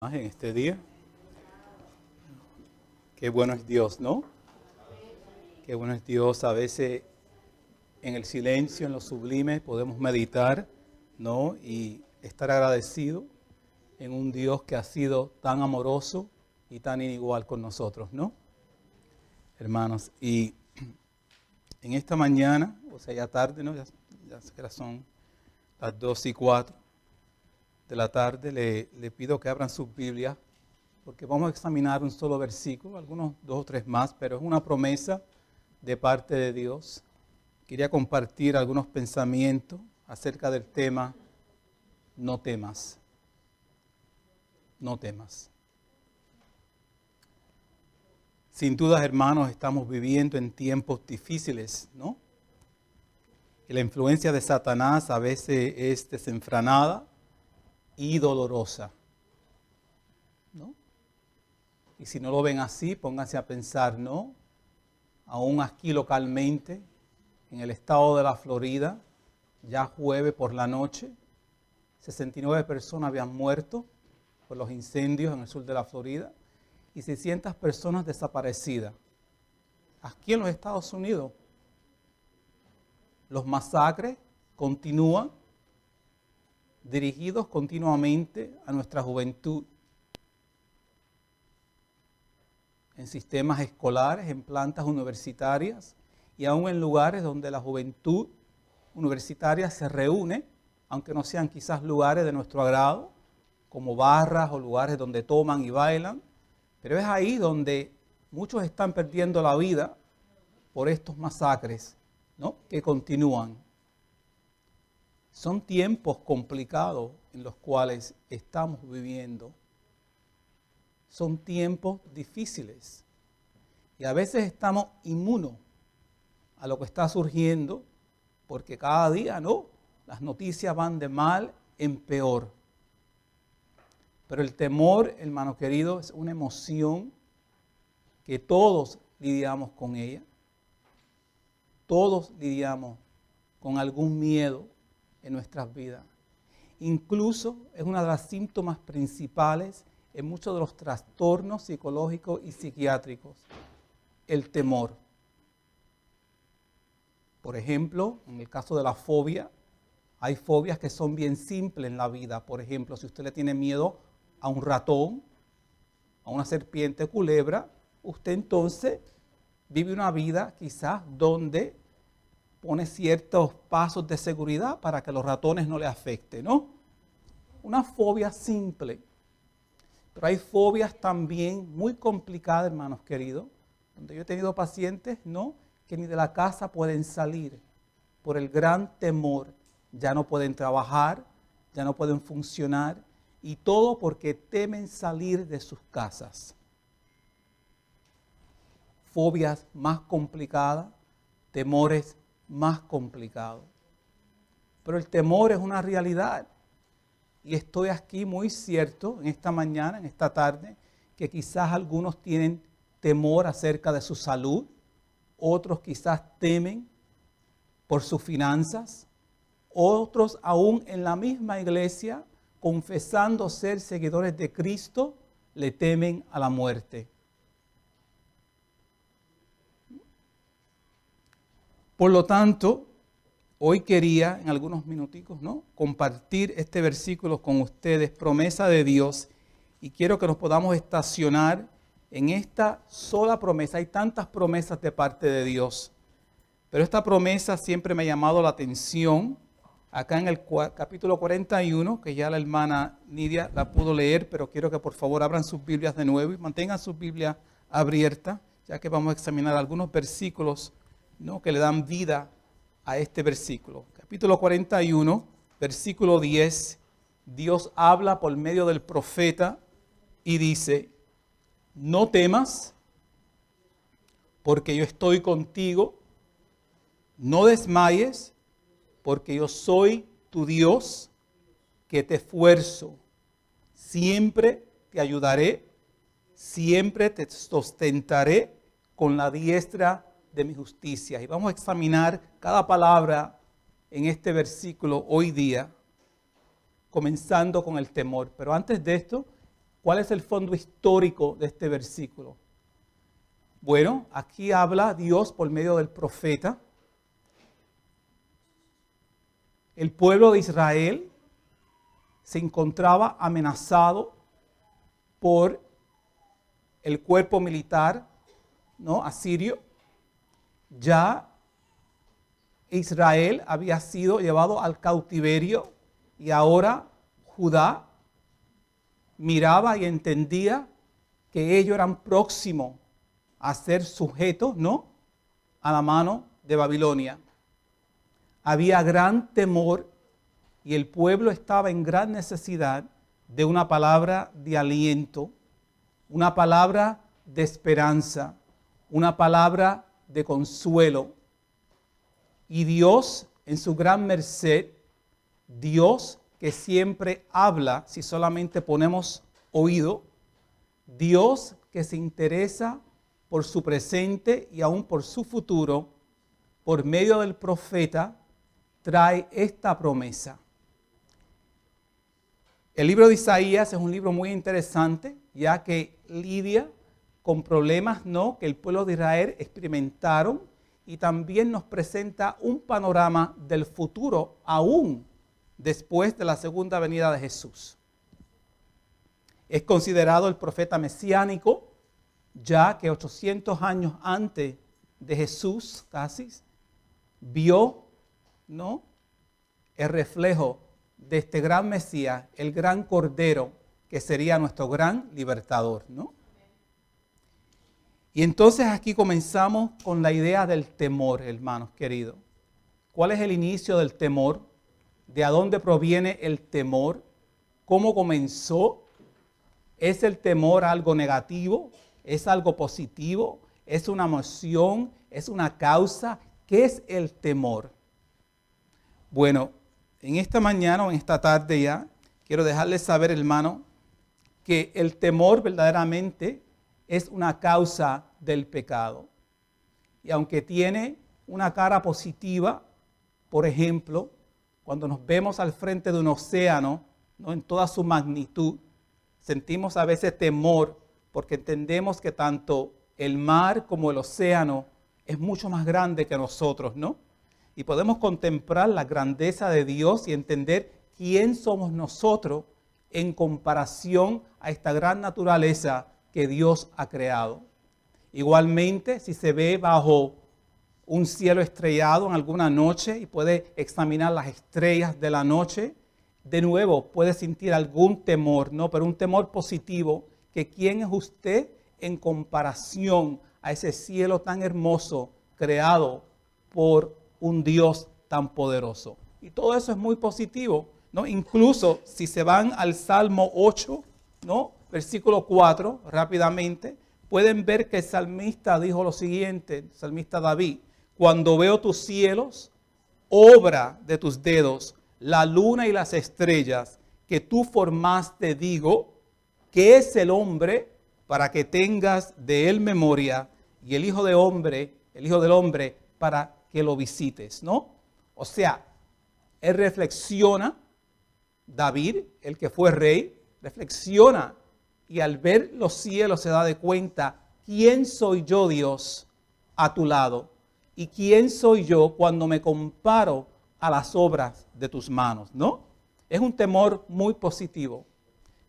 En este día. Qué bueno es Dios, ¿no? Qué bueno es Dios. A veces en el silencio, en lo sublime, podemos meditar, ¿no? Y estar agradecido en un Dios que ha sido tan amoroso y tan inigual con nosotros, ¿no? Hermanos, y en esta mañana, o sea, ya tarde, ¿no? Ya sé que son las 2:04 de la tarde, le pido que abran sus Biblias, porque vamos a examinar un solo versículo, algunos 2 o 3 más, pero es una promesa de parte de Dios. Quería compartir algunos pensamientos acerca del tema, no temas, no temas. Sin duda, hermanos, estamos viviendo en tiempos difíciles, ¿no? Y la influencia de Satanás a veces es desenfrenada y dolorosa, ¿no? Y si no lo ven así, pónganse a pensar, ¿no? Aún aquí localmente, en el estado de la Florida, ya jueves por la noche, 69 personas habían muerto por los incendios en el sur de la Florida y 600 personas desaparecidas. Aquí en los Estados Unidos, los masacres continúan, dirigidos continuamente a nuestra juventud, en sistemas escolares, en plantas universitarias y aún en lugares donde la juventud universitaria se reúne, aunque no sean quizás lugares de nuestro agrado, como barras o lugares donde toman y bailan, pero es ahí donde muchos están perdiendo la vida por estos masacres, ¿no? Que continúan. Son tiempos complicados en los cuales estamos viviendo. Son tiempos difíciles y a veces estamos inmunos a lo que está surgiendo porque cada día, ¿no? Las noticias van de mal en peor. Pero el temor, hermano querido, es una emoción que todos lidiamos con ella. Todos lidiamos con algún miedo en nuestras vidas. Incluso es una de las síntomas principales en muchos de los trastornos psicológicos y psiquiátricos, el temor. Por ejemplo, en el caso de la fobia, hay fobias que son bien simples en la vida. Por ejemplo, si usted le tiene miedo a un ratón, a una serpiente culebra, usted entonces vive una vida quizás donde pone ciertos pasos de seguridad para que los ratones no le afecten, ¿no? Una fobia simple. Pero hay fobias también muy complicadas, hermanos queridos, donde yo he tenido pacientes, ¿no?, que ni de la casa pueden salir por el gran temor. Ya no pueden trabajar, ya no pueden funcionar, y todo porque temen salir de sus casas. Fobias más complicadas, temores más complicados. Pero el temor es una realidad. Y estoy aquí muy cierto en esta mañana, en esta tarde, que quizás algunos tienen temor acerca de su salud, otros quizás temen por sus finanzas, otros aún en la misma iglesia, confesando ser seguidores de Cristo, le temen a la muerte. Por lo tanto, hoy quería, en algunos minuticos, ¿no?, compartir este versículo con ustedes, promesa de Dios, y quiero que nos podamos estacionar en esta sola promesa. Hay tantas promesas de parte de Dios, pero esta promesa siempre me ha llamado la atención. Acá en el capítulo 41, que ya la hermana Nidia la pudo leer, pero quiero que por favor abran sus Biblias de nuevo y mantengan sus Biblias abiertas, ya que vamos a examinar algunos versículos, ¿no?, que le dan vida a este versículo. Capítulo 41, versículo 10, Dios habla por medio del profeta y dice: no temas, porque yo estoy contigo, no desmayes, porque yo soy tu Dios, que te esfuerzo, siempre te ayudaré, siempre te sustentaré con la diestra de mi justicia. Y vamos a examinar cada palabra en este versículo hoy día, comenzando con el temor. Pero antes de esto, ¿Cuál es el fondo histórico de este versículo? Bueno, aquí habla Dios por medio del profeta. El pueblo de Israel se encontraba amenazado por el cuerpo militar, ¿no?, asirio. Ya Israel había sido llevado al cautiverio y ahora Judá miraba y entendía que ellos eran próximos a ser sujetos, ¿no?, a la mano de Babilonia. Había gran temor y el pueblo estaba en gran necesidad de una palabra de aliento, una palabra de esperanza, una palabra de consuelo. Y Dios, en su gran merced, Dios que siempre habla si solamente ponemos oído, Dios que se interesa por su presente y aún por su futuro, por medio del profeta, trae esta promesa. El libro de Isaías es un libro muy interesante, ya que lidia con problemas, ¿no?, que el pueblo de Israel experimentaron, y también nos presenta un panorama del futuro aún después de la segunda venida de Jesús. Es considerado el profeta mesiánico, ya que 800 años antes de Jesús casi vio, ¿no?, el reflejo de este gran Mesías, el gran Cordero, que sería nuestro gran libertador, ¿no? Y entonces aquí comenzamos con la idea del temor, hermanos queridos. ¿Cuál es el inicio del temor? ¿De dónde proviene el temor? ¿Cómo comenzó? ¿Es el temor algo negativo? ¿Es algo positivo? ¿Es una emoción? ¿Es una causa? ¿Qué es el temor? Bueno, en esta mañana o en esta tarde ya, quiero dejarles saber, hermano, que el temor verdaderamente es una causa del pecado. Y aunque tiene una cara positiva, por ejemplo, cuando nos vemos al frente de un océano, ¿no?, en toda su magnitud, sentimos a veces temor porque entendemos que tanto el mar como el océano es mucho más grande que nosotros, ¿no? Y podemos contemplar la grandeza de Dios y entender quién somos nosotros en comparación a esta gran naturaleza que Dios ha creado. Igualmente, si se ve bajo un cielo estrellado en alguna noche y puede examinar las estrellas de la noche, de nuevo puede sentir algún temor, ¿no? Pero un temor positivo, que quién es usted en comparación a ese cielo tan hermoso creado por un Dios tan poderoso. Y todo eso es muy positivo, ¿no? Incluso si se van al Salmo 8, ¿no?, versículo 4, rápidamente, pueden ver que el salmista dijo lo siguiente, el salmista David: cuando veo tus cielos, obra de tus dedos, la luna y las estrellas que tú formaste, digo, ¿qué es el hombre para que tengas de él memoria, y el hijo del hombre para que lo visites? ¿No? O sea, él reflexiona, David, el que fue rey, reflexiona y al ver los cielos se da de cuenta: ¿quién soy yo, Dios, a tu lado? ¿Y quién soy yo cuando me comparo a las obras de tus manos? ¿No? Es un temor muy positivo.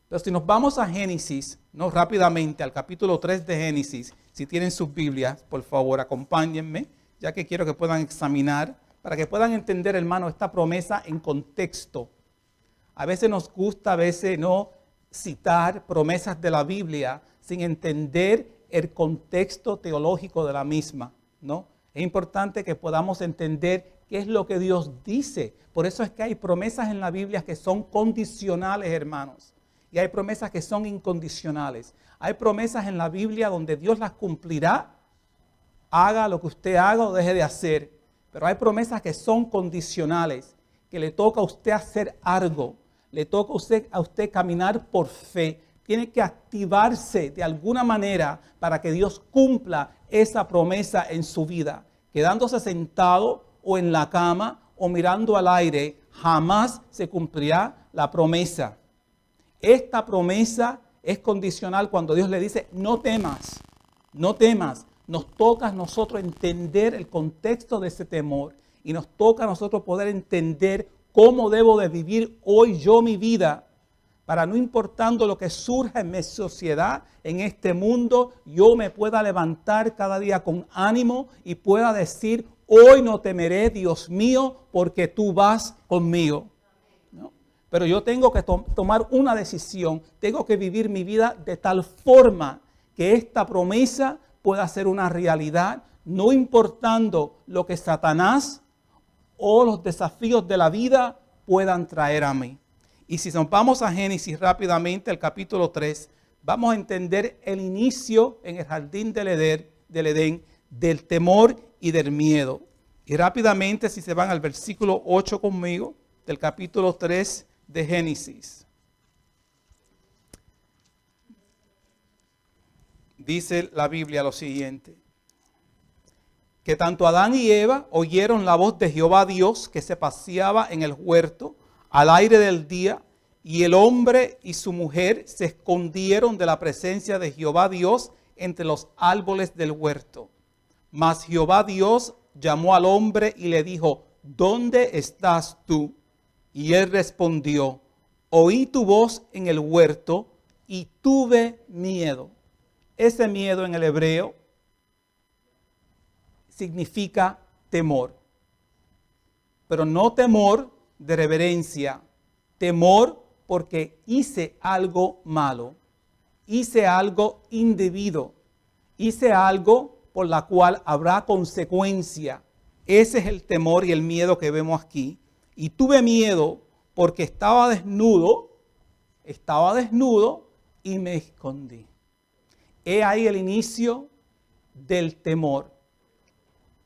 Pero si nos vamos a Génesis, ¿no?, rápidamente al capítulo 3 de Génesis, si tienen sus Biblias, por favor, acompáñenme, ya que quiero que puedan examinar, para que puedan entender, hermano, esta promesa en contexto. A veces nos gusta, no citar promesas de la Biblia sin entender el contexto teológico de la misma, ¿no? Es importante que podamos entender qué es lo que Dios dice. Por eso es que hay promesas en la Biblia que son condicionales, hermanos. Y hay promesas que son incondicionales. Hay promesas en la Biblia donde Dios las cumplirá, haga lo que usted haga o deje de hacer. Pero hay promesas que son condicionales, que le toca a usted hacer algo. Le toca a usted caminar por fe. Tiene que activarse de alguna manera para que Dios cumpla esa promesa en su vida. Quedándose sentado o en la cama o mirando al aire, jamás se cumplirá la promesa. Esta promesa es condicional cuando Dios le dice, no temas, no temas. Nos toca a nosotros entender el contexto de ese temor y nos toca a nosotros poder entender cómo debo de vivir hoy yo mi vida para no importando lo que surja en mi sociedad, en este mundo, yo me pueda levantar cada día con ánimo y pueda decir, hoy no temeré, Dios mío, porque tú vas conmigo. ¿No? Pero yo tengo que tomar una decisión, tengo que vivir mi vida de tal forma que esta promesa pueda ser una realidad, no importando lo que Satanás o los desafíos de la vida puedan traer a mí. Y si nos vamos a Génesis rápidamente, el capítulo 3, vamos a entender el inicio en el jardín del Edén del temor y del miedo. Y rápidamente, si se van al versículo 8 conmigo, del capítulo 3 de Génesis. Dice la Biblia lo siguiente: que tanto Adán y Eva oyeron la voz de Jehová Dios que se paseaba en el huerto al aire del día, y el hombre y su mujer se escondieron de la presencia de Jehová Dios entre los árboles del huerto. Mas Jehová Dios llamó al hombre y le dijo, ¿dónde estás tú? Y él respondió, oí tu voz en el huerto y tuve miedo. Ese miedo en el hebreo significa temor, pero no temor de reverencia, temor porque hice algo malo, hice algo indebido, hice algo por la cual habrá consecuencia. Ese es el temor y el miedo que vemos aquí. Y tuve miedo porque estaba desnudo y me escondí. He ahí el inicio del temor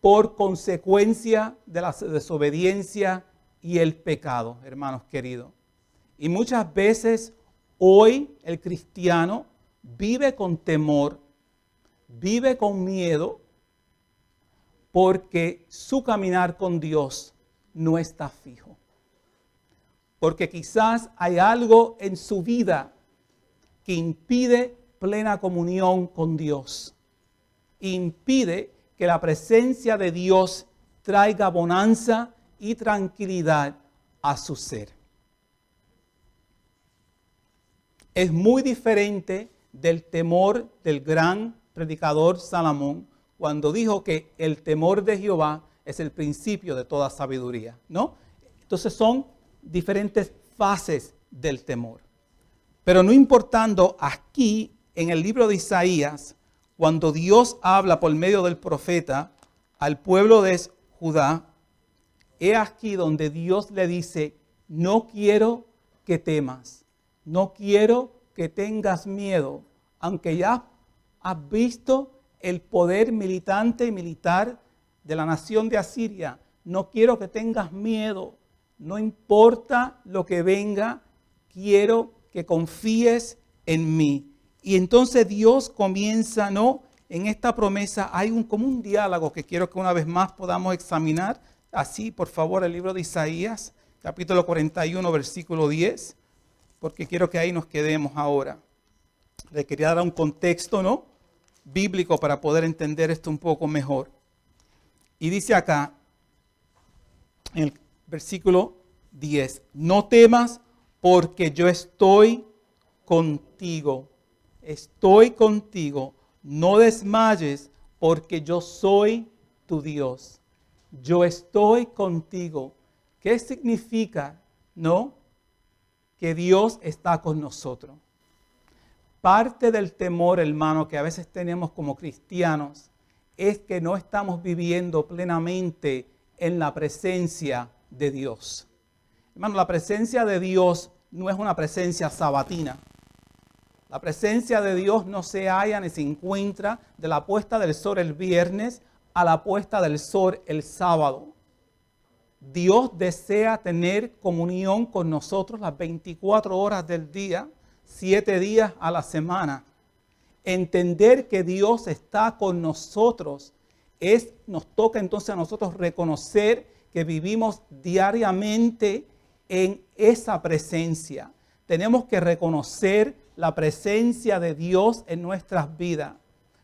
por consecuencia de la desobediencia y el pecado, hermanos queridos. Y muchas veces hoy el cristiano vive con temor, vive con miedo, porque su caminar con Dios no está fijo. Porque quizás hay algo en su vida que impide plena comunión con Dios. Impide que la presencia de Dios traiga bonanza y tranquilidad a su ser. Es muy diferente del temor del gran predicador Salomón cuando dijo que el temor de Jehová es el principio de toda sabiduría, ¿no? Entonces son diferentes fases del temor. Pero no importando, aquí en el libro de Isaías, cuando Dios habla por medio del profeta al pueblo de Judá, he aquí donde Dios le dice, no quiero que temas, no quiero que tengas miedo, aunque ya has visto el poder militante y militar de la nación de Asiria. No quiero que tengas miedo, no importa lo que venga, quiero que confíes en mí. Y entonces Dios comienza, ¿no? En esta promesa hay como un diálogo que quiero que una vez más podamos examinar. Así, por favor, el libro de Isaías, capítulo 41, versículo 10, porque quiero que ahí nos quedemos ahora. Le quería dar un contexto, ¿no?, bíblico para poder entender esto un poco mejor. Y dice acá, en el versículo 10, no temas porque yo estoy contigo. Estoy contigo. No desmayes porque yo soy tu Dios. Yo estoy contigo. ¿Qué significa, no? Que Dios está con nosotros. Parte del temor, hermano, que a veces tenemos como cristianos es que no estamos viviendo plenamente en la presencia de Dios. Hermano, la presencia de Dios no es una presencia sabatina. La presencia de Dios no se halla ni se encuentra de la puesta del sol el viernes a la puesta del sol el sábado. Dios desea tener comunión con nosotros las 24 horas del día, 7 días a la semana. Entender que Dios está con nosotros nos toca entonces a nosotros reconocer que vivimos diariamente en esa presencia. Tenemos que reconocer la presencia de Dios en nuestras vidas.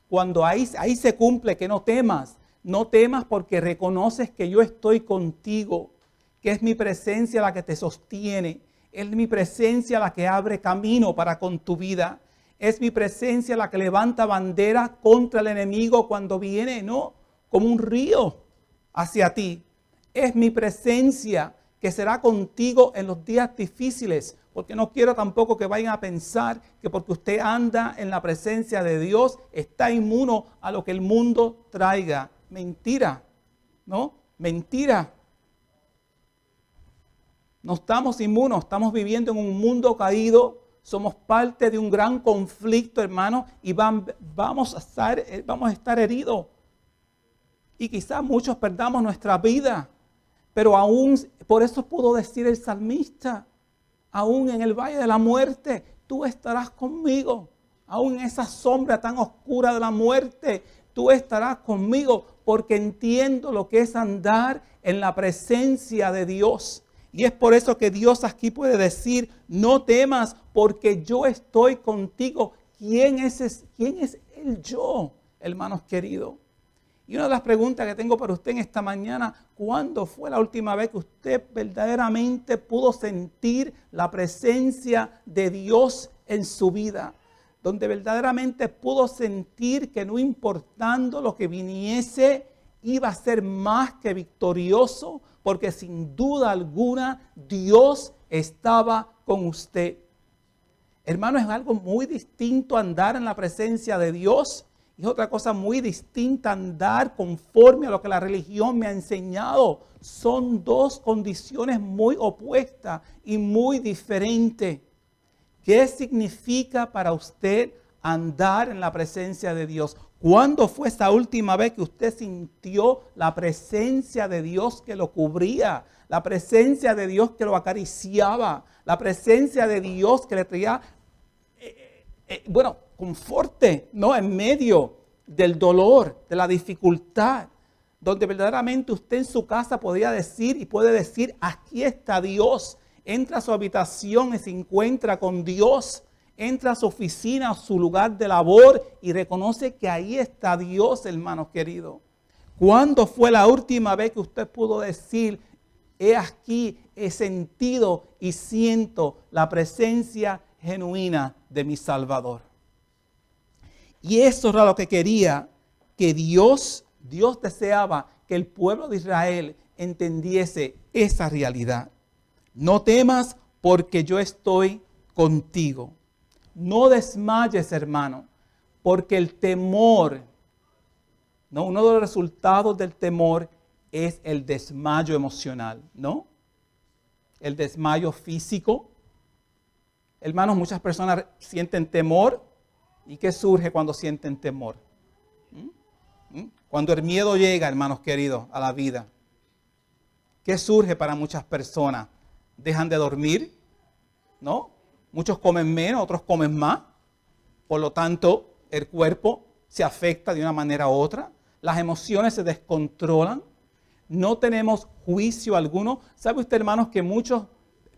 Cuando ahí se cumple que no temas. No temas porque reconoces que yo estoy contigo, que es mi presencia la que te sostiene. Es mi presencia la que abre camino para con tu vida. Es mi presencia la que levanta bandera contra el enemigo cuando viene, ¿no? Como un río hacia ti. Es mi presencia que será contigo en los días difíciles, porque no quiero tampoco que vayan a pensar que porque usted anda en la presencia de Dios está inmuno a lo que el mundo traiga. Mentira, ¿no? Mentira. No estamos inmunos, estamos viviendo en un mundo caído, somos parte de un gran conflicto, hermano, y vamos a estar heridos. Y quizás muchos perdamos nuestra vida, pero aún, por eso pudo decir el salmista, aún en el valle de la muerte, tú estarás conmigo. Aún en esa sombra tan oscura de la muerte, tú estarás conmigo, porque entiendo lo que es andar en la presencia de Dios. Y es por eso que Dios aquí puede decir, no temas porque yo estoy contigo. ¿Quién es el yo, hermanos queridos? Y una de las preguntas que tengo para usted en esta mañana, ¿cuándo fue la última vez que usted verdaderamente pudo sentir la presencia de Dios en su vida? Donde verdaderamente pudo sentir que no importando lo que viniese, iba a ser más que victorioso, porque sin duda alguna Dios estaba con usted. Hermano, es algo muy distinto andar en la presencia de Dios. Y es otra cosa muy distinta andar conforme a lo que la religión me ha enseñado. Son dos condiciones muy opuestas y muy diferentes. ¿Qué significa para usted andar en la presencia de Dios? ¿Cuándo fue esa última vez que usted sintió la presencia de Dios que lo cubría? La presencia de Dios que lo acariciaba. La presencia de Dios que le traía, conforte, ¿no? En medio del dolor, de la dificultad. Donde verdaderamente usted en su casa podía decir y puede decir, aquí está Dios. Entra a su habitación y se encuentra con Dios. Entra a su oficina, a su lugar de labor y reconoce que ahí está Dios, hermanos queridos. ¿Cuándo fue la última vez que usted pudo decir, he aquí, he sentido y siento la presencia genuina de mi Salvador? Y eso era lo que quería que Dios deseaba que el pueblo de Israel entendiese esa realidad. No temas porque yo estoy contigo. No desmayes, hermano, porque el temor, ¿no? Uno de los resultados del temor es el desmayo emocional, ¿no? El desmayo físico. Hermanos, muchas personas sienten temor. ¿Y qué surge cuando sienten temor? Cuando el miedo llega, hermanos queridos, a la vida. ¿Qué surge para muchas personas? Dejan de dormir, ¿no? Muchos comen menos, otros comen más. Por lo tanto, el cuerpo se afecta de una manera u otra. Las emociones se descontrolan. No tenemos juicio alguno. ¿Sabe usted, hermanos, que muchos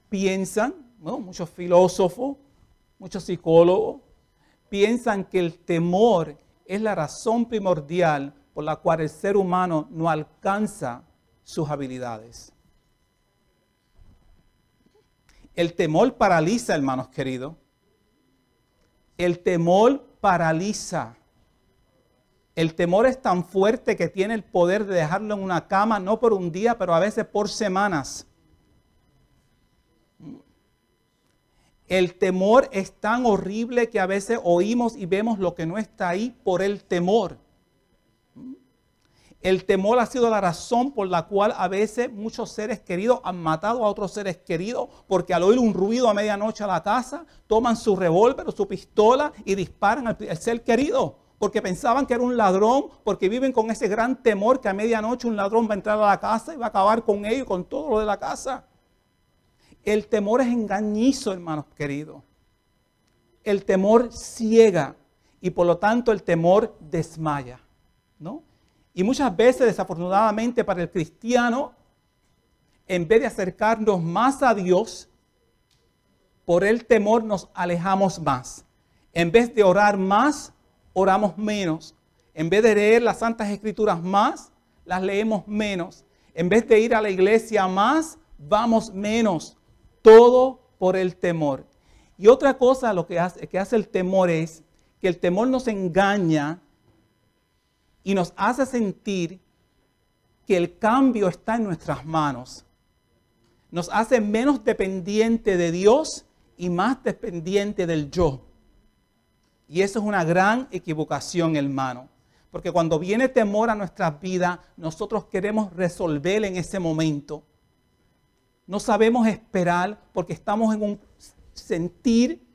piensan, ¿no? Muchos filósofos, muchos psicólogos, piensan que el temor es la razón primordial por la cual el ser humano no alcanza sus habilidades. El temor paraliza, hermanos queridos. El temor paraliza. El temor es tan fuerte que tiene el poder de dejarlo en una cama, no por un día, pero a veces por semanas. El temor es tan horrible que a veces oímos y vemos lo que no está ahí por el temor. El temor ha sido la razón por la cual a veces muchos seres queridos han matado a otros seres queridos, porque al oír un ruido a medianoche a la casa, toman su revólver o su pistola y disparan al ser querido, porque pensaban que era un ladrón, porque viven con ese gran temor que a medianoche un ladrón va a entrar a la casa y va a acabar con ellos y con todo lo de la casa. El temor es engañizo, hermanos queridos. El temor ciega y por lo tanto el temor desmaya, ¿no? Y muchas veces, desafortunadamente para el cristiano, en vez de acercarnos más a Dios, por el temor nos alejamos más. En vez de orar más, oramos menos. En vez de leer las Santas Escrituras más, las leemos menos. En vez de ir a la iglesia más, vamos menos. Todo por el temor. Y otra cosa que hace el temor es que el temor nos engaña y nos hace sentir que el cambio está en nuestras manos. Nos hace menos dependiente de Dios y más dependiente del yo. Y eso es una gran equivocación, hermano. Porque cuando viene temor a nuestras vidas, nosotros queremos resolver en ese momento. No sabemos esperar porque estamos en un sentir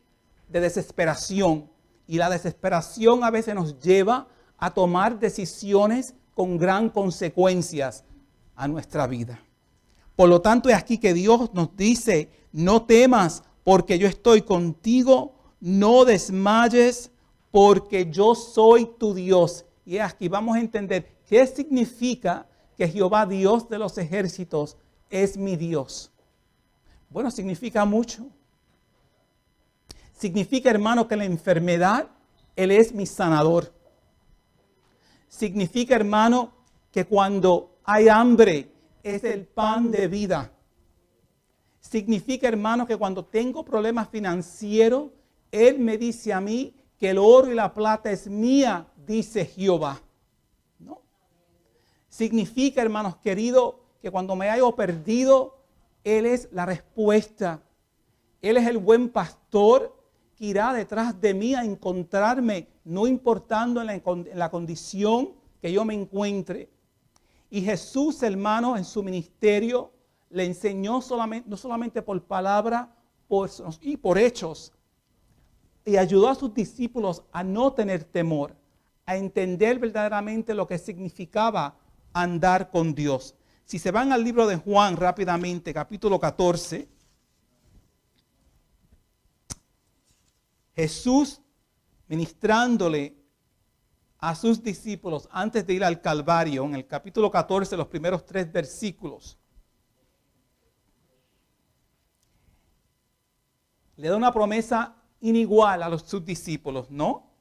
de desesperación. Y la desesperación a veces nos lleva a tomar decisiones con gran consecuencias a nuestra vida. Por lo tanto, es aquí que Dios nos dice, no temas porque yo estoy contigo, no desmayes porque yo soy tu Dios. Y aquí vamos a entender qué significa que Jehová, Dios de los ejércitos, es mi Dios. Bueno, significa mucho. Significa, hermano, que la enfermedad, Él es mi sanador. Significa, hermano, que cuando hay hambre, es el pan de vida. Significa, hermano, que cuando tengo problemas financieros, Él me dice a mí que el oro y la plata es mía, dice Jehová. ¿No? Significa, hermanos queridos, que cuando me haya perdido, Él es la respuesta. Él es el buen pastor que irá detrás de mí a encontrarme, no importando en la condición que yo me encuentre. Y Jesús, hermano, en su ministerio le enseñó no solamente por palabra y por hechos, y ayudó a sus discípulos a no tener temor, a entender verdaderamente lo que significaba andar con Dios. Si se van al libro de Juan rápidamente, capítulo 14, Jesús ministrándole a sus discípulos antes de ir al Calvario, en el capítulo 14, los primeros 3 versículos, le da una promesa inigual a sus discípulos, ¿no?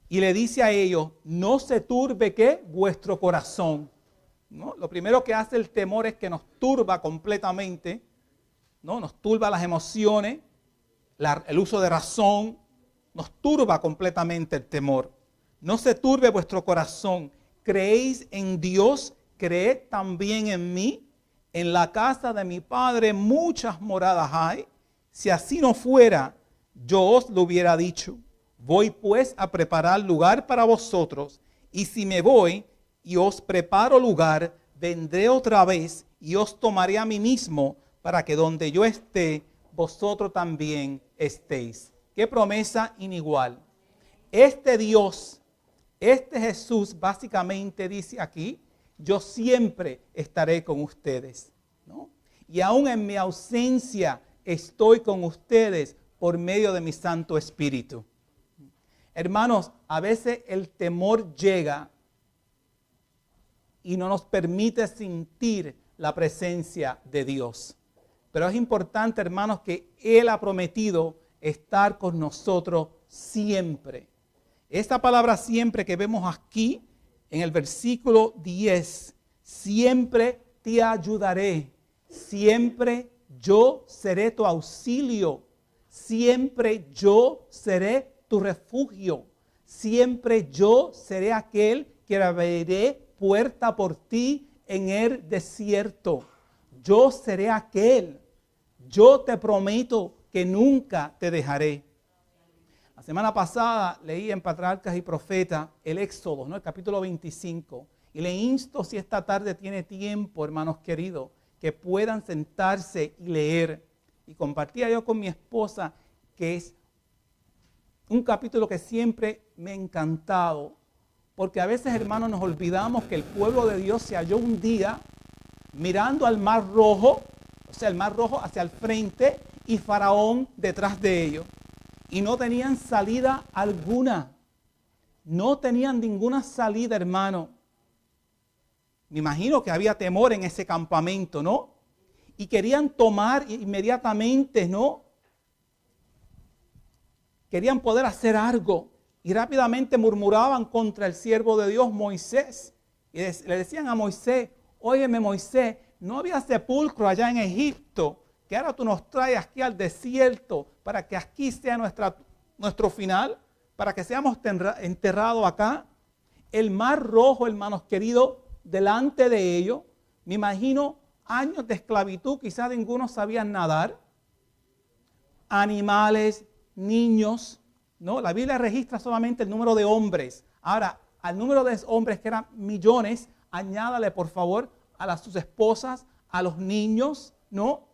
Y le dice a ellos, no se turbe ¿qué? Vuestro corazón, ¿no? Lo primero que hace el temor es que nos turba completamente, ¿no? Nos turba las emociones, el uso de razón, nos turba completamente el temor. No se turbe vuestro corazón. ¿Creéis en Dios? Creed también en mí. En la casa de mi Padre muchas moradas hay. Si así no fuera, yo os lo hubiera dicho. Voy pues a preparar lugar para vosotros. Y si me voy y os preparo lugar, vendré otra vez y os tomaré a mí mismo para que donde yo esté, vosotros también estéis. Qué promesa inigual. Este Dios, este Jesús básicamente dice aquí, yo siempre estaré con ustedes, ¿no? Y aún en mi ausencia estoy con ustedes por medio de mi Santo Espíritu. Hermanos, a veces el temor llega y no nos permite sentir la presencia de Dios. Pero es importante, hermanos, que Él ha prometido estar con nosotros siempre. Esta palabra siempre que vemos aquí en el versículo 10, siempre te ayudaré, siempre yo seré tu auxilio, siempre yo seré tu refugio, siempre yo seré aquel que abriré puerta por ti en el desierto. Yo seré aquel, yo te prometo que nunca te dejaré. La semana pasada leí en Patriarcas y Profetas el Éxodo, ¿no? El capítulo 25. Y le insto, si esta tarde tiene tiempo, hermanos queridos, que puedan sentarse y leer. Y compartía yo con mi esposa que es un capítulo que siempre me ha encantado. Porque a veces, hermanos, nos olvidamos que el pueblo de Dios se halló un día mirando al Mar Rojo, o sea, el Mar Rojo hacia el frente y Faraón detrás de ellos. Y no tenían salida alguna. No tenían ninguna salida, hermano. Me imagino que había temor en ese campamento, ¿no? Y querían tomar inmediatamente, ¿no? querían poder hacer algo y rápidamente murmuraban contra el siervo de Dios, Moisés. Y le decían a Moisés, óyeme Moisés, no había sepulcro allá en Egipto, que ahora tú nos traes aquí al desierto para que aquí sea nuestro final, para que seamos enterrados acá. El mar rojo, hermanos queridos, delante de ellos, me imagino años de esclavitud, quizás ninguno sabían nadar. Animales, niños, ¿no? La Biblia registra solamente el número de hombres. Ahora, al número de hombres que eran millones, añádale por favor a sus esposas, a los niños, ¿no?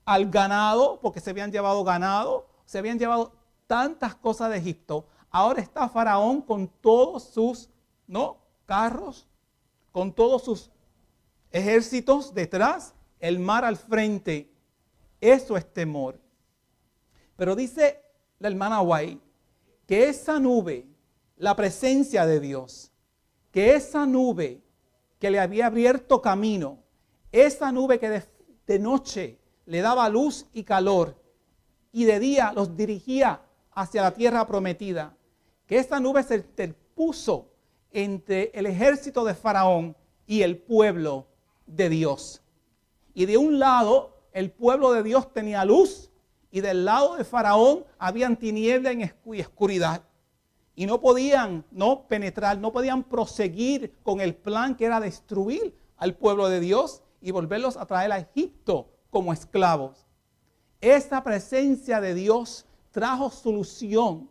Al ganado, porque se habían llevado ganado, se habían llevado tantas cosas de Egipto. Ahora está Faraón con todos sus, ¿no?, carros, con todos sus ejércitos detrás, el mar al frente. Eso es temor. Pero dice la hermana White que esa nube, la presencia de Dios, que esa nube que le había abierto camino, esa nube que de noche le daba luz y calor y de día los dirigía hacia la tierra prometida, que esa nube se interpuso entre el ejército de Faraón y el pueblo de Dios. Y de un lado el pueblo de Dios tenía luz y del lado de Faraón habían tiniebla y oscuridad. Y no podían penetrar, no podían proseguir con el plan que era destruir al pueblo de Dios y volverlos a traer a Egipto como esclavos. Esa presencia de Dios trajo solución.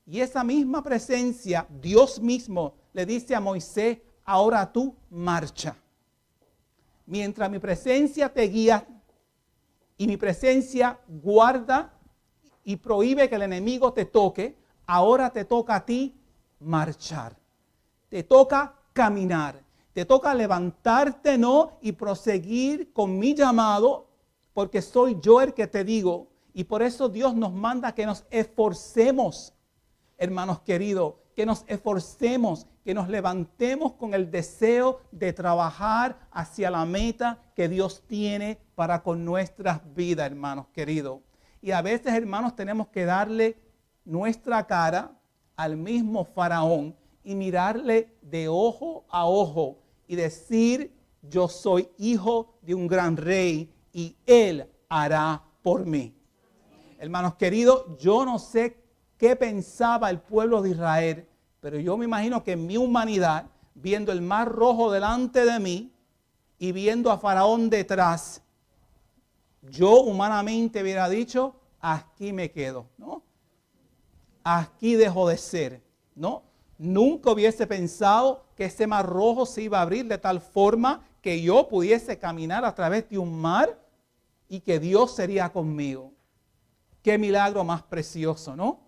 Y esa misma presencia, Dios mismo le dice a Moisés, ahora tú marcha. Mientras mi presencia te guía y mi presencia guarda y prohíbe que el enemigo te toque, ahora te toca a ti marchar. Te toca caminar. Te toca levantarte, ¿no?, y proseguir con mi llamado, porque soy yo el que te digo. Y por eso Dios nos manda que nos esforcemos, hermanos queridos, que nos esforcemos, que nos levantemos con el deseo de trabajar hacia la meta que Dios tiene para con nuestras vidas, hermanos queridos. Y a veces, hermanos, tenemos que darle nuestra cara al mismo Faraón y mirarle de ojo a ojo y decir, yo soy hijo de un gran rey y él hará por mí. Hermanos queridos, yo no sé qué pensaba el pueblo de Israel, pero yo me imagino que en mi humanidad, viendo el mar rojo delante de mí y viendo a Faraón detrás, yo humanamente hubiera dicho, aquí me quedo, ¿no? Aquí dejo de ser, ¿no? Nunca hubiese pensado que ese mar rojo se iba a abrir de tal forma que yo pudiese caminar a través de un mar y que Dios sería conmigo. Qué milagro más precioso, ¿no?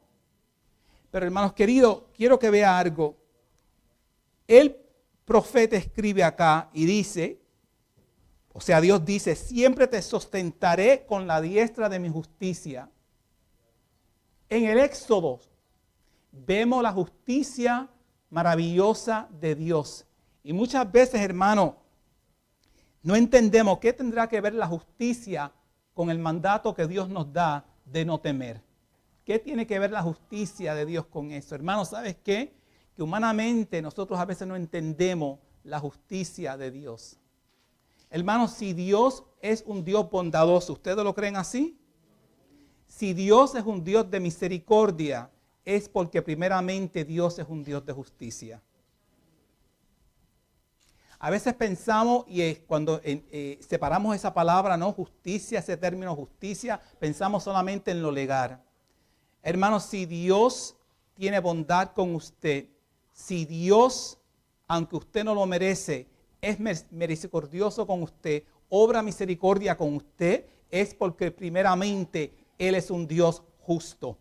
Pero hermanos queridos, quiero que vea algo. El profeta escribe acá y dice, o sea, Dios dice, siempre te sustentaré con la diestra de mi justicia. En el Éxodo vemos la justicia maravillosa de Dios. Y muchas veces, hermano, no entendemos qué tendrá que ver la justicia con el mandato que Dios nos da de no temer. ¿Qué tiene que ver la justicia de Dios con eso? Hermano, ¿sabes qué? Que humanamente nosotros a veces no entendemos la justicia de Dios. Hermano, si Dios es un Dios bondadoso, ¿ustedes lo creen así? Si Dios es un Dios de misericordia, es porque primeramente Dios es un Dios de justicia. A veces pensamos, y cuando separamos esa palabra, ¿no?, justicia, ese término justicia, pensamos solamente en lo legal. Hermanos, si Dios tiene bondad con usted, si Dios, aunque usted no lo merece, es misericordioso con usted, obra misericordia con usted, es porque primeramente Él es un Dios justo.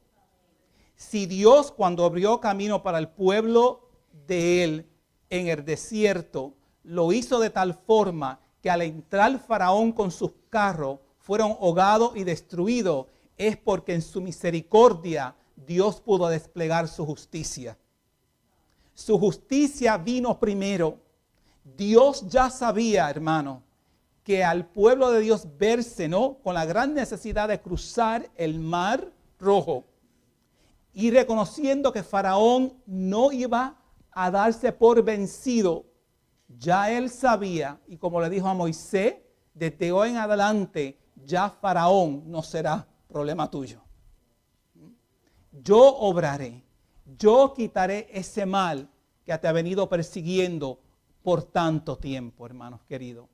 Si Dios, cuando abrió camino para el pueblo de Él en el desierto, lo hizo de tal forma que al entrar Faraón con sus carros fueron ahogados y destruidos, es porque en su misericordia Dios pudo desplegar su justicia. Su justicia vino primero. Dios ya sabía, hermano, que al pueblo de Dios verse, ¿no?, con la gran necesidad de cruzar el mar rojo, y reconociendo que Faraón no iba a darse por vencido, ya él sabía, y como le dijo a Moisés, desde hoy en adelante ya Faraón no será problema tuyo. Yo obraré, yo quitaré ese mal que te ha venido persiguiendo por tanto tiempo, hermanos queridos.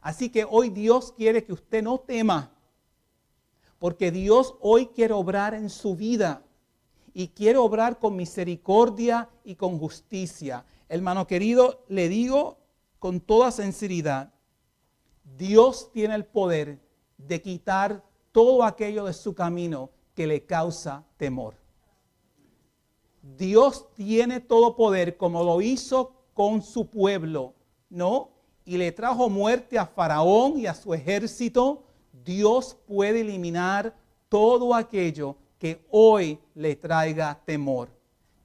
Así que hoy Dios quiere que usted no tema, porque Dios hoy quiere obrar en su vida y quiere obrar con misericordia y con justicia. Hermano querido, le digo con toda sinceridad, Dios tiene el poder de quitar todo aquello de su camino que le causa temor. Dios tiene todo poder, como lo hizo con su pueblo, ¿no? Y le trajo muerte a Faraón y a su ejército. Dios puede eliminar todo aquello que hoy le traiga temor.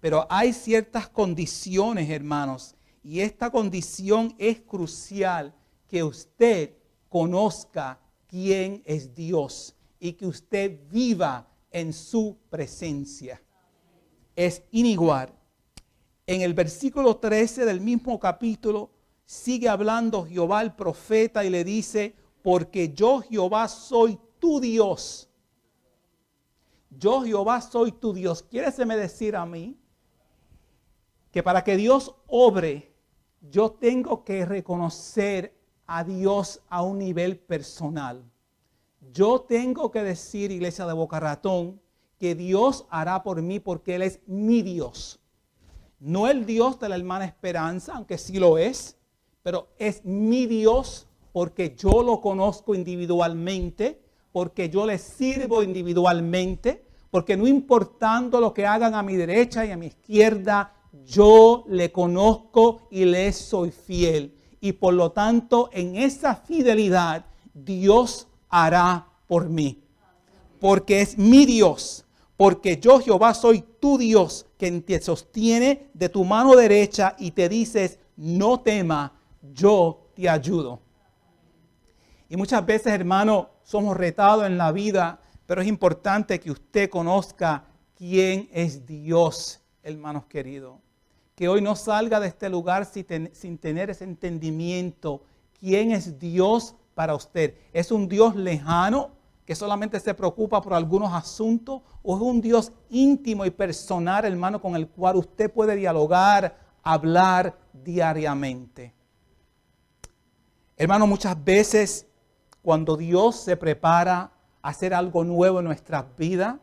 Pero hay ciertas condiciones, hermanos, y esta condición es crucial, que usted conozca quién es Dios y que usted viva en su presencia. Es inigual. En el versículo 13 del mismo capítulo sigue hablando Jehová el profeta y le dice, porque yo Jehová soy tu Dios. Yo Jehová soy tu Dios. ¿Quiéreseme decir a mí que para que Dios obre, yo tengo que reconocer a Dios a un nivel personal? Yo tengo que decir, iglesia de Boca Ratón, que Dios hará por mí porque Él es mi Dios. No el Dios de la hermana Esperanza, aunque sí lo es, pero es mi Dios porque yo lo conozco individualmente, porque yo le sirvo individualmente, porque no importando lo que hagan a mi derecha y a mi izquierda, yo le conozco y le soy fiel. Y por lo tanto, en esa fidelidad, Dios hará por mí. Porque es mi Dios. Porque yo, Jehová, soy tu Dios, quien te sostiene de tu mano derecha y te dices, no temas, yo te ayudo. Y muchas veces, hermano, somos retados en la vida, pero es importante que usted conozca quién es Dios, hermanos queridos. Que hoy no salga de este lugar sin tener ese entendimiento. ¿Quién es Dios para usted? ¿Es un Dios lejano que solamente se preocupa por algunos asuntos? ¿O es un Dios íntimo y personal, hermano, con el cual usted puede dialogar, hablar diariamente? Hermano, muchas veces cuando Dios se prepara a hacer algo nuevo en nuestras vidas,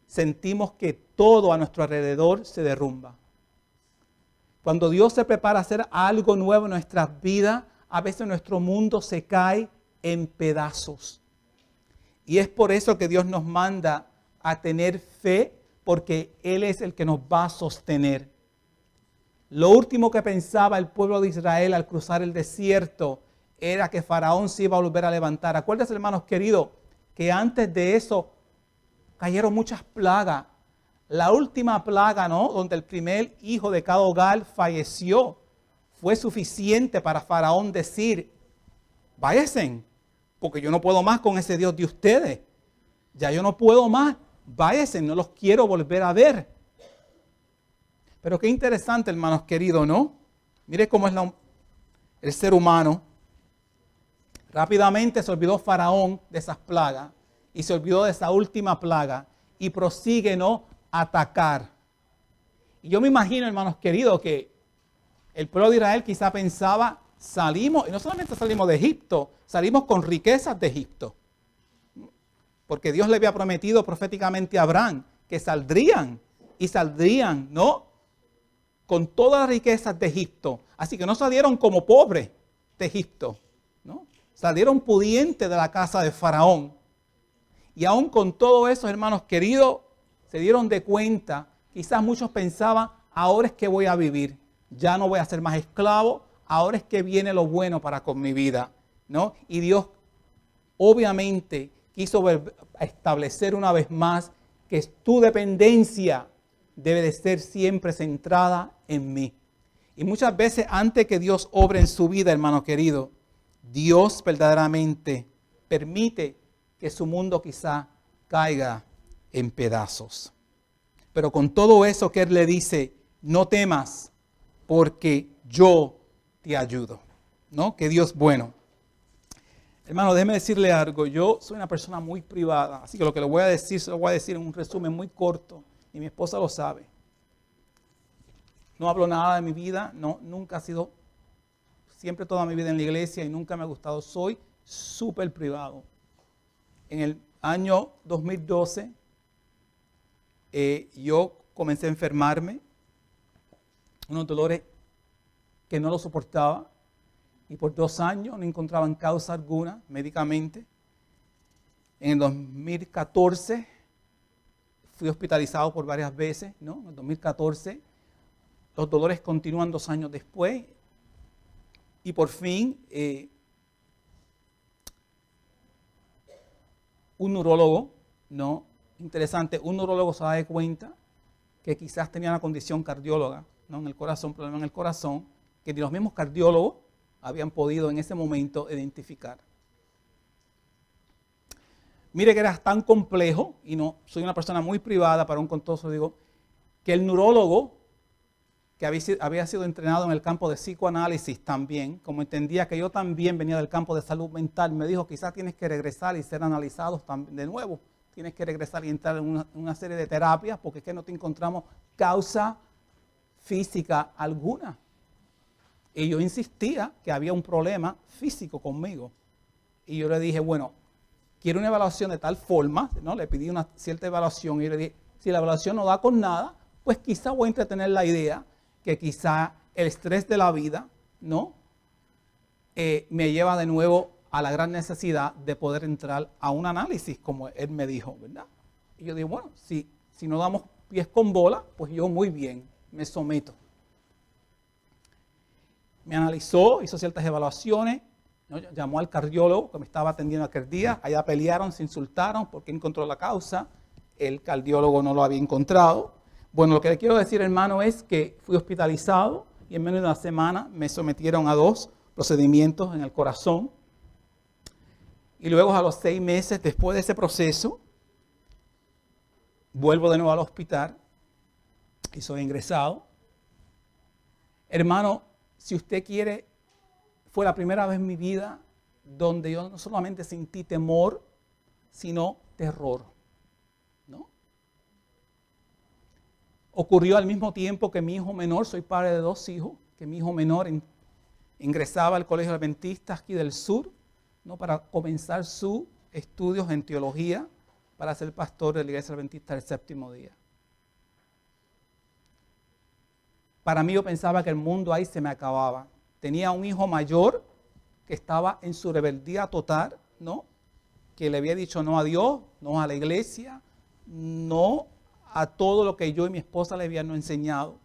sentimos que todo a nuestro alrededor se derrumba. Cuando Dios se prepara a hacer algo nuevo en nuestras vidas, a veces nuestro mundo se cae en pedazos. Y es por eso que Dios nos manda a tener fe, porque Él es el que nos va a sostener. Lo último que pensaba el pueblo de Israel al cruzar el desierto era que Faraón se iba a volver a levantar. Acuérdense, hermanos queridos, que antes de eso cayeron muchas plagas. La última plaga, ¿no?, donde el primer hijo de cada hogar falleció, fue suficiente para Faraón decir, váyanse, porque yo no puedo más con ese Dios de ustedes. Ya yo no puedo más, váyanse, no los quiero volver a ver. Pero qué interesante, hermanos queridos, ¿no? Mire cómo es el ser humano. Rápidamente se olvidó Faraón de esas plagas y se olvidó de esa última plaga y prosigue, ¿no?, a atacar. Y yo me imagino, hermanos queridos, que el pueblo de Israel quizá pensaba, salimos, y no solamente salimos de Egipto, salimos con riquezas de Egipto. Porque Dios le había prometido proféticamente a Abraham que saldrían, ¿no?, con todas las riquezas de Egipto. Así que no salieron como pobres de Egipto, ¿no? Salieron pudientes de la casa de Faraón. Y aún con todo eso, hermanos queridos, se dieron de cuenta, quizás muchos pensaban, ahora es que voy a vivir, ya no voy a ser más esclavo, ahora es que viene lo bueno para con mi vida, ¿no? Y Dios obviamente quiso establecer una vez más que tu dependencia debe de ser siempre centrada en mí. Y muchas veces antes que Dios obre en su vida, hermano querido, Dios verdaderamente permite que su mundo quizá caiga en pedazos. Pero con todo eso que él le dice, no temas, porque yo te ayudo, ¿no? Que Dios es bueno. Hermano, déjeme decirle algo. Yo soy una persona muy privada, así que lo que le voy a decir, se lo voy a decir en un resumen muy corto, y mi esposa lo sabe. No hablo nada de mi vida, no, nunca ha sido, siempre toda mi vida en la iglesia y nunca me ha gustado. Soy súper privado. En el año 2012, yo comencé a enfermarme, unos dolores que no lo soportaba. Y por 2 años no encontraban causa alguna médicamente. En el 2014 fui hospitalizado por varias veces, ¿no? En el 2014 los dolores continúan 2 años después. Y por fin un neurólogo, ¿no? Interesante, un neurólogo se da cuenta que quizás tenía una condición cardióloga, ¿no? En el corazón, problema en el corazón, que ni los mismos cardiólogos habían podido en ese momento identificar. Mire que era tan complejo, y no soy una persona muy privada, para un contoso digo, que el neurólogo, que había sido entrenado en el campo de psicoanálisis también, como entendía que yo también venía del campo de salud mental, me dijo, quizás tienes que regresar y ser analizados de nuevo, tienes que regresar y entrar en una serie de terapias, porque es que no te encontramos causa física alguna. Y yo insistía que había un problema físico conmigo. Y yo le dije, bueno, quiero una evaluación de tal forma, ¿no? Le pedí una cierta evaluación y le dije, si la evaluación no da con nada, pues quizá voy a entretener la idea que quizá el estrés de la vida, ¿no? Me lleva de nuevo a la gran necesidad de poder entrar a un análisis, como él me dijo, ¿verdad? Y yo dije, bueno, si no damos pies con bola, pues yo muy bien, me someto. Me analizó, hizo ciertas evaluaciones, ¿no? Llamó al cardiólogo que me estaba atendiendo aquel día. Allá pelearon, se insultaron porque encontró la causa. El cardiólogo no lo había encontrado. Bueno, lo que le quiero decir, hermano, es que fui hospitalizado y en menos de una semana me sometieron a 2 procedimientos en el corazón. Y luego a los 6 meses después de ese proceso, vuelvo de nuevo al hospital y soy ingresado. Hermano, si usted quiere, fue la primera vez en mi vida donde yo no solamente sentí temor, sino terror, ¿no? Ocurrió al mismo tiempo que mi hijo menor, soy padre de 2 hijos, que mi hijo menor ingresaba al Colegio Adventista aquí del sur, ¿no? Para comenzar sus estudios en teología, para ser pastor de la Iglesia Adventista del Séptimo Día. Para mí yo pensaba que el mundo ahí se me acababa. Tenía un hijo mayor que estaba en su rebeldía total, ¿no? Que le había dicho no a Dios, no a la iglesia, no a todo lo que yo y mi esposa le habían enseñado.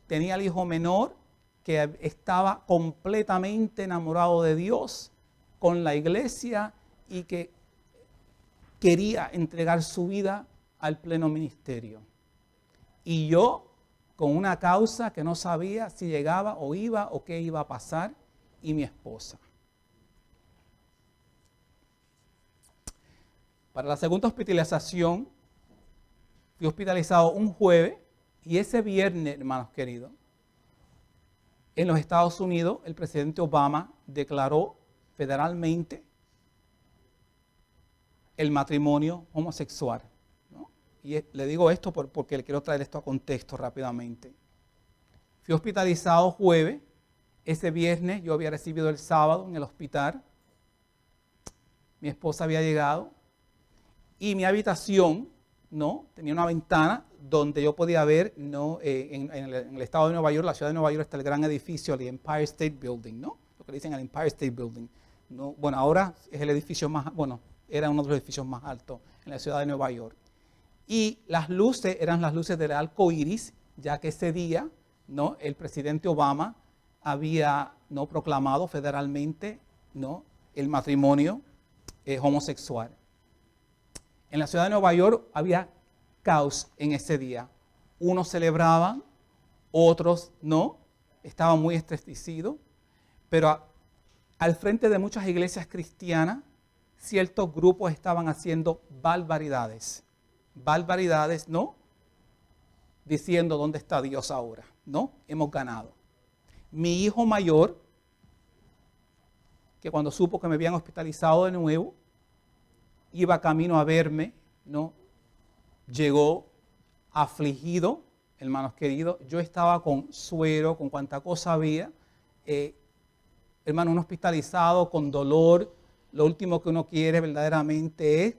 Tenía al hijo menor que estaba completamente enamorado de Dios, con la iglesia, y que quería entregar su vida al pleno ministerio. Y yo, con una causa que no sabía si llegaba o iba o qué iba a pasar, y mi esposa. Para la segunda hospitalización, fui hospitalizado un jueves, y ese viernes, hermanos queridos, en los Estados Unidos, el presidente Obama declaró federalmente el matrimonio homosexual. Y le digo esto porque le quiero traer esto a contexto rápidamente. Fui hospitalizado jueves. Ese viernes yo había recibido el sábado en el hospital. Mi esposa había llegado. Y mi habitación, ¿no? Tenía una ventana donde yo podía ver, ¿no? En el estado de Nueva York, la ciudad de Nueva York, está el gran edificio, el Empire State Building, ¿no? Lo que dicen el Empire State Building, ¿no? Bueno, ahora es el edificio más, bueno, era uno de los edificios más altos en la ciudad de Nueva York. Y las luces eran las luces del arco iris, ya que ese día, ¿no? El presidente Obama había, ¿no? proclamado federalmente, ¿no? el matrimonio homosexual. En la ciudad de Nueva York había caos en ese día. Unos celebraban, otros no, estaban muy estremecidos, pero al frente de muchas iglesias cristianas, ciertos grupos estaban haciendo barbaridades, ¿no? diciendo, ¿dónde está Dios ahora? No, hemos ganado. Mi hijo mayor, que cuando supo que me habían hospitalizado de nuevo, iba camino a verme, ¿no? Llegó afligido, hermanos queridos. Yo estaba con suero, con cuanta cosa había. Hermano, un hospitalizado con dolor. Lo último que uno quiere verdaderamente es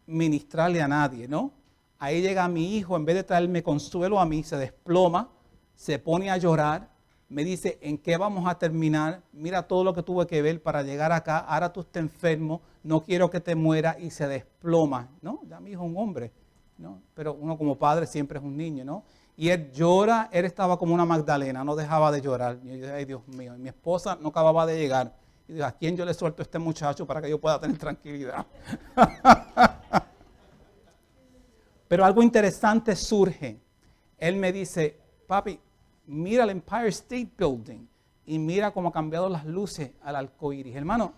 ministrarle a nadie, ¿no? Ahí llega mi hijo, en vez de traerme consuelo a mí, se desploma, se pone a llorar, me dice, ¿en qué vamos a terminar? Mira todo lo que tuve que ver para llegar acá, ahora tú estás enfermo, no quiero que te mueras, y se desploma, ¿no? Ya mi hijo es un hombre, ¿no? Pero uno como padre siempre es un niño, ¿no? Y él llora, él estaba como una Magdalena, no dejaba de llorar. Y yo dije, ay Dios mío, y mi esposa no acababa de llegar. Y dije, ¿a quién yo le suelto a este muchacho para que yo pueda tener tranquilidad? Pero algo interesante surge. Él me dice, papi, mira el Empire State Building y mira cómo ha cambiado las luces al arco iris. Hermano,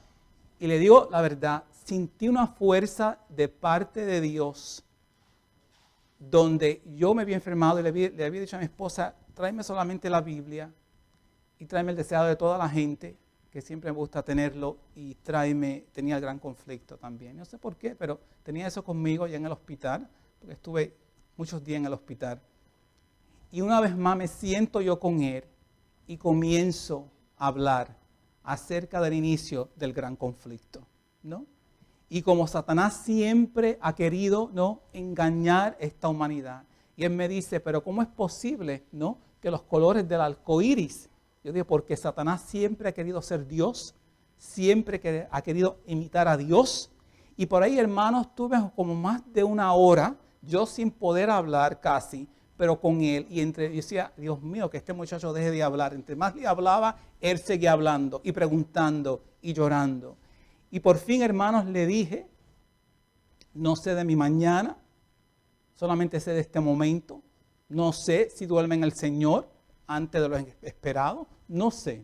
y le digo la verdad, sentí una fuerza de parte de Dios donde yo me había enfermado y le había dicho a mi esposa, tráeme solamente la Biblia y tráeme el deseado de toda la gente, que siempre me gusta tenerlo, y tenía el gran conflicto también. No sé por qué, pero tenía eso conmigo ya en el hospital, porque estuve muchos días en el hospital. Y una vez más me siento yo con él y comienzo a hablar acerca del inicio del gran conflicto, ¿no? Y como Satanás siempre ha querido, ¿no?, engañar esta humanidad. Y él me dice, pero ¿cómo es posible, ¿no?, que los colores del arco iris? Yo digo, porque Satanás siempre ha querido ser Dios, siempre ha querido imitar a Dios. Y por ahí, hermanos, tuve como más de una hora, yo sin poder hablar casi, pero con él. Y yo decía, Dios mío, que este muchacho deje de hablar. Entre más le hablaba, él seguía hablando y preguntando y llorando. Y por fin, hermanos, le dije, no sé de mi mañana, solamente sé de este momento. No sé si duerme en el Señor antes de lo esperado. No sé.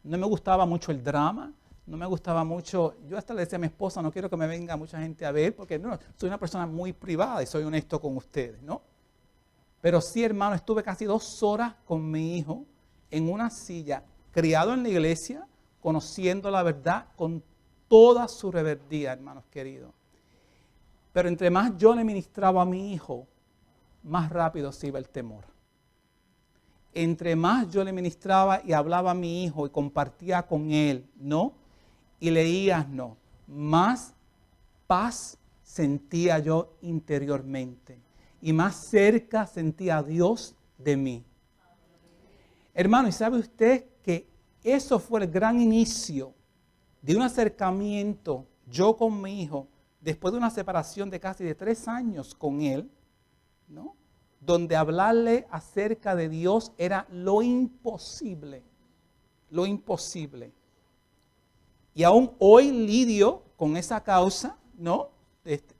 No me gustaba mucho el drama. No me gustaba mucho. Yo hasta le decía a mi esposa, no quiero que me venga mucha gente a ver, porque no, soy una persona muy privada y soy honesto con ustedes, ¿no? Pero sí, hermano, estuve casi 2 horas con mi hijo en una silla, criado en la iglesia, conociendo la verdad con toda su rebeldía, hermanos queridos. Pero entre más yo le ministraba a mi hijo, más rápido se iba el temor. Entre más yo le ministraba y hablaba a mi hijo y compartía con él, ¿no?, y leía, ¿no?, más paz sentía yo interiormente y más cerca sentía a Dios de mí. Hermano, ¿y sabe usted que eso fue el gran inicio de un acercamiento yo con mi hijo, después de una separación de casi de 3 años con él, ¿no?, donde hablarle acerca de Dios era lo imposible, lo imposible. Y aún hoy lidio con esa causa, ¿no?,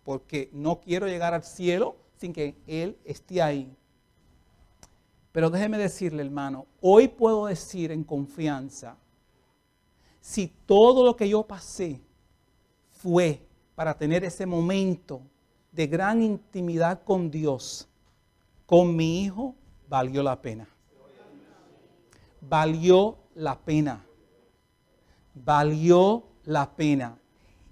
porque no quiero llegar al cielo sin que Él esté ahí. Pero déjeme decirle, hermano, hoy puedo decir en confianza, si todo lo que yo pasé fue para tener ese momento de gran intimidad con Dios, con mi hijo, valió la pena. Valió la pena. Valió la pena.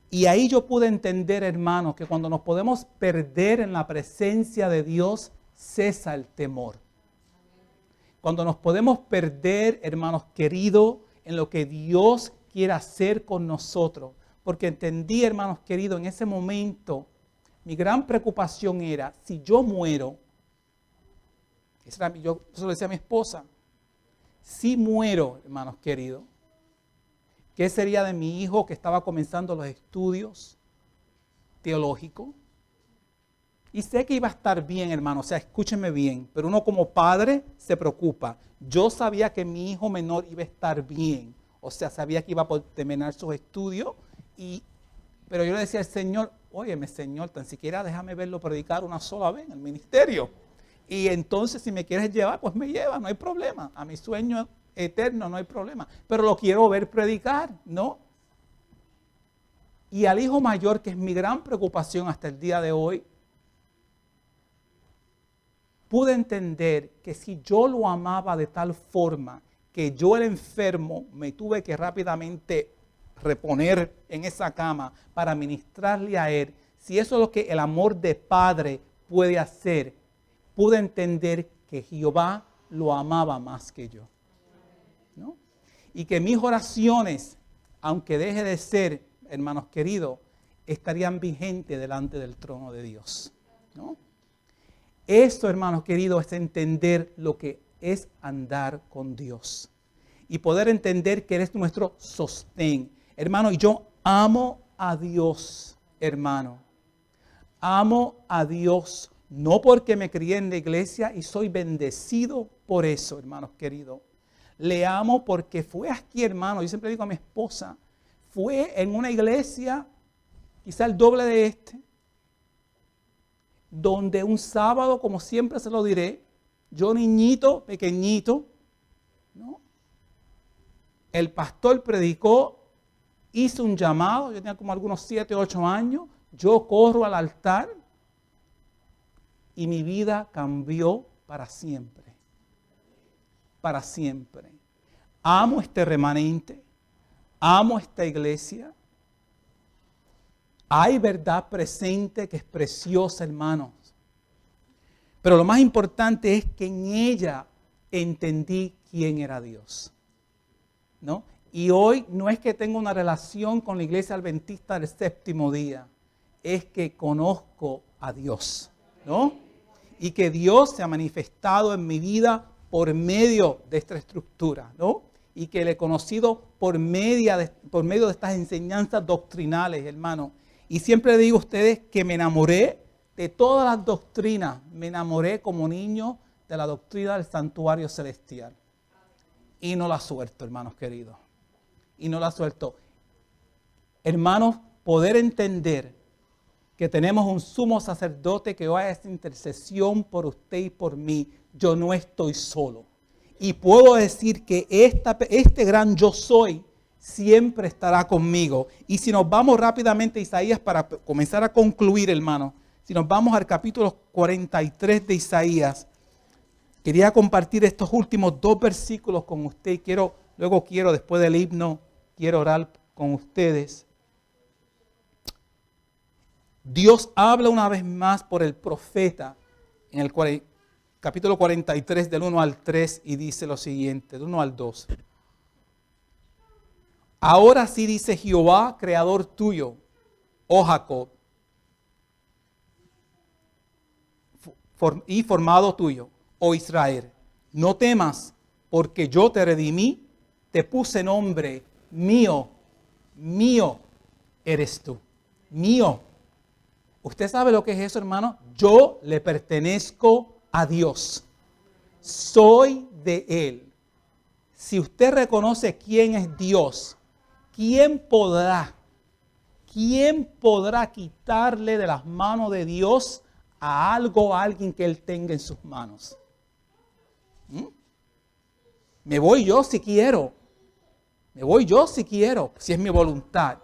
Y ahí yo pude entender, hermanos, que cuando nos podemos perder en la presencia de Dios, cesa el temor. Cuando nos podemos perder, hermanos queridos, en lo que Dios quiere hacer con nosotros. Porque entendí, hermanos queridos, en ese momento, mi gran preocupación era, si yo muero, yo eso le decía a mi esposa, si muero, hermanos queridos, ¿qué sería de mi hijo que estaba comenzando los estudios teológicos? Y sé que iba a estar bien, hermano, o sea, escúchenme bien, pero uno como padre se preocupa. Yo sabía que mi hijo menor iba a estar bien, o sea, sabía que iba a poder terminar sus estudios, pero yo le decía al Señor, óyeme, Señor, tan siquiera déjame verlo predicar una sola vez en el ministerio. Y entonces, si me quieres llevar, pues me lleva, no hay problema. A mi sueño eterno no hay problema. Pero lo quiero ver predicar, ¿no? Y al hijo mayor, que es mi gran preocupación hasta el día de hoy, pude entender que si yo lo amaba de tal forma que yo el enfermo me tuve que rápidamente reponer en esa cama para ministrarle a él, si eso es lo que el amor de padre puede hacer, pude entender que Jehová lo amaba más que yo, ¿no? Y que mis oraciones, aunque deje de ser, hermanos queridos, estarían vigentes delante del trono de Dios, ¿no? Esto, hermanos queridos, es entender lo que es andar con Dios y poder entender que Él es nuestro sostén. Hermano, y yo amo a Dios, hermano. Amo a Dios, no porque me crié en la iglesia y soy bendecido por eso, hermanos queridos. Le amo porque fue aquí, hermano. Yo siempre digo a mi esposa, fue en una iglesia, quizá el doble de este, donde un sábado, como siempre se lo diré, yo niñito, pequeñito, ¿no? El pastor predicó, hizo un llamado, yo tenía como algunos 7 o 8 años, yo corro al altar y mi vida cambió para siempre. Para siempre. Amo este remanente, amo esta iglesia. Hay verdad presente que es preciosa, hermanos. Pero lo más importante es que en ella entendí quién era Dios, ¿no? Y hoy no es que tenga una relación con la iglesia adventista del séptimo día, es que conozco a Dios, ¿no? Y que Dios se ha manifestado en mi vida por medio de esta estructura, ¿no? Y que le he conocido por medio de estas enseñanzas doctrinales, hermano. Y siempre digo a ustedes que me enamoré de todas las doctrinas. Me enamoré como niño de la doctrina del santuario celestial. Y no la suelto, hermanos queridos. Y no la suelto. Hermanos, poder entender que tenemos un sumo sacerdote que va a esta intercesión por usted y por mí. Yo no estoy solo. Y puedo decir que este gran yo soy siempre estará conmigo. Y si nos vamos rápidamente a Isaías para comenzar a concluir, hermano. Si nos vamos al capítulo 43 de Isaías, quería compartir estos últimos 2 versículos con usted. Luego quiero, después del himno, quiero orar con ustedes. Dios habla una vez más por el profeta en el capítulo 43 del 1 al 3 y dice lo siguiente, del 1 al 2. Ahora sí dice Jehová, creador tuyo, oh Jacob, y formado tuyo, oh Israel. No temas, porque yo te redimí, te puse nombre, mío, mío eres tú, mío. ¿Usted sabe lo que es eso, hermano? Yo le pertenezco a Dios. Soy de Él. Si usted reconoce quién es Dios, ¿quién podrá quitarle de las manos de Dios a alguien que Él tenga en sus manos? Me voy yo si quiero. Me voy yo si quiero, si es mi voluntad.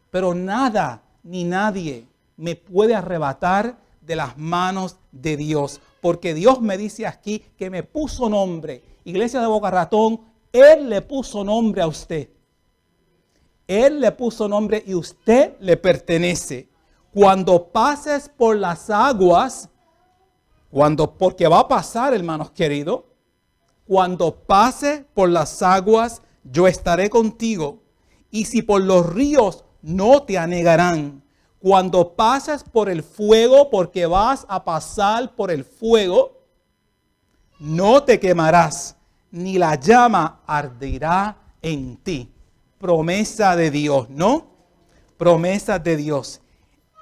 Pero nada ni nadie me puede arrebatar de las manos de Dios. Porque Dios me dice aquí que me puso nombre. Iglesia de Boca Ratón, Él le puso nombre a usted. Él le puso nombre y usted le pertenece. Cuando pases por las aguas, porque va a pasar, hermanos queridos, cuando pases por las aguas, yo estaré contigo. Y si por los ríos, no te anegarán. Cuando pases por el fuego, porque vas a pasar por el fuego, no te quemarás, ni la llama arderá en ti. Promesa de Dios, ¿no? Promesa de Dios.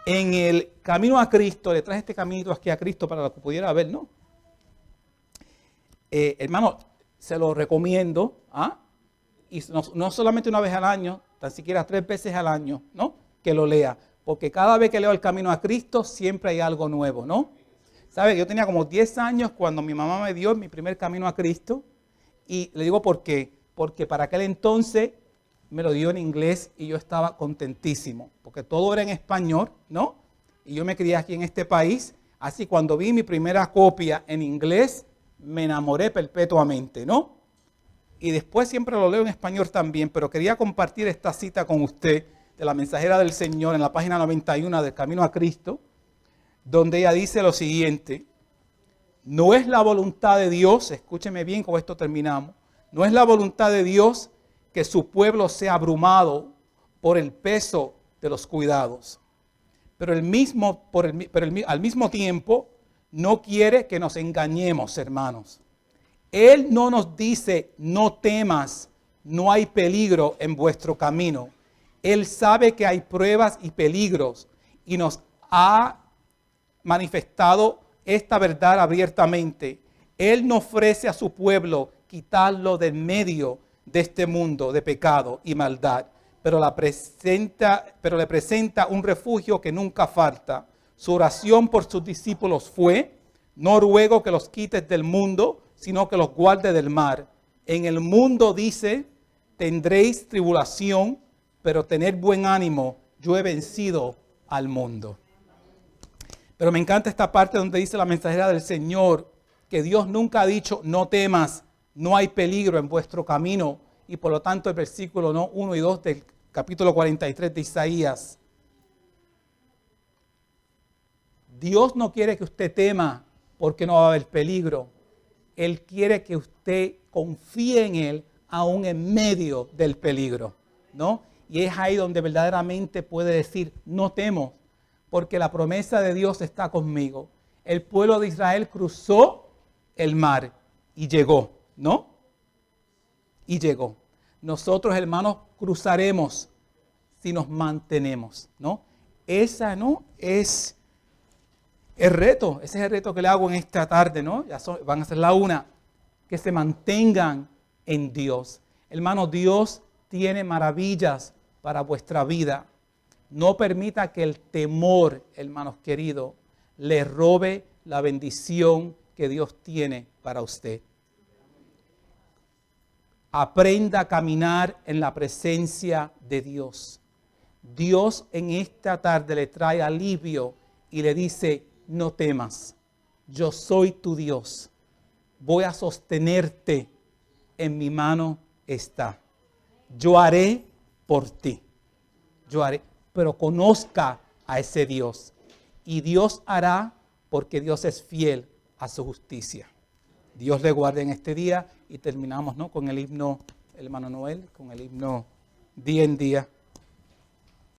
En el camino a Cristo, le traje este caminito aquí a Cristo para que pudiera ver, ¿no? Hermano, se lo recomiendo, ¿ah? Y no solamente una vez al año, tan siquiera 3 veces al año, ¿no? Que lo lea. Porque cada vez que leo el camino a Cristo, siempre hay algo nuevo, ¿no? ¿Sabe? Yo tenía como 10 años cuando mi mamá me dio mi primer camino a Cristo. Y le digo por qué. Porque para aquel entonces me lo dio en inglés y yo estaba contentísimo. Porque todo era en español, ¿no? Y yo me crié aquí en este país Así cuando vi mi primera copia en inglés, me enamoré perpetuamente, ¿no? Y después siempre lo leo en español también, pero quería compartir esta cita con usted de la Mensajera del Señor en la página 91 del Camino a Cristo, donde ella dice lo siguiente: no es la voluntad de Dios, escúcheme bien, con esto terminamos, no es la voluntad de Dios que su pueblo sea abrumado por el peso de los cuidados. Pero al mismo tiempo no quiere que nos engañemos, hermanos. Él no nos dice, no temas, no hay peligro en vuestro camino. Él sabe que hay pruebas y peligros y nos ha manifestado esta verdad abiertamente. Él no ofrece a su pueblo quitarlo del medio de este mundo de pecado y maldad, pero le presenta un refugio que nunca falta. Su oración por sus discípulos fue: no ruego que los quites del mundo, sino que los guarde del mal. En el mundo, dice, tendréis tribulación, pero tened buen ánimo, yo he vencido al mundo. Pero me encanta esta parte donde dice la Mensajera del Señor que Dios nunca ha dicho, no temas, no hay peligro en vuestro camino. Y por lo tanto el versículo 1 y 2 del capítulo 43 de Isaías. Dios no quiere que usted tema porque no va a haber peligro. Él quiere que usted confíe en Él aún en medio del peligro, ¿no? Y es ahí donde verdaderamente puede decir, no temo, porque la promesa de Dios está conmigo. El pueblo de Israel cruzó el mar y llegó, ¿no? Y llegó. Nosotros, hermanos, cruzaremos si nos mantenemos, ¿no? Esa, ¿no?, es el reto. Ese es el reto que le hago en esta tarde, ¿no? Van a ser la una. Que se mantengan en Dios. Hermanos, Dios tiene maravillas para vuestra vida. No permita que el temor, hermanos queridos, le robe la bendición que Dios tiene para usted. Aprenda a caminar en la presencia de Dios. Dios en esta tarde le trae alivio y le dice, no temas, yo soy tu Dios. Voy a sostenerte, en mi mano está. Yo haré por ti. Yo haré, pero conozca a ese Dios. Y Dios hará porque Dios es fiel a su justicia. Dios le guarde en este día y terminamos, ¿no?, con el himno, hermano Noel, con el himno Día en Día.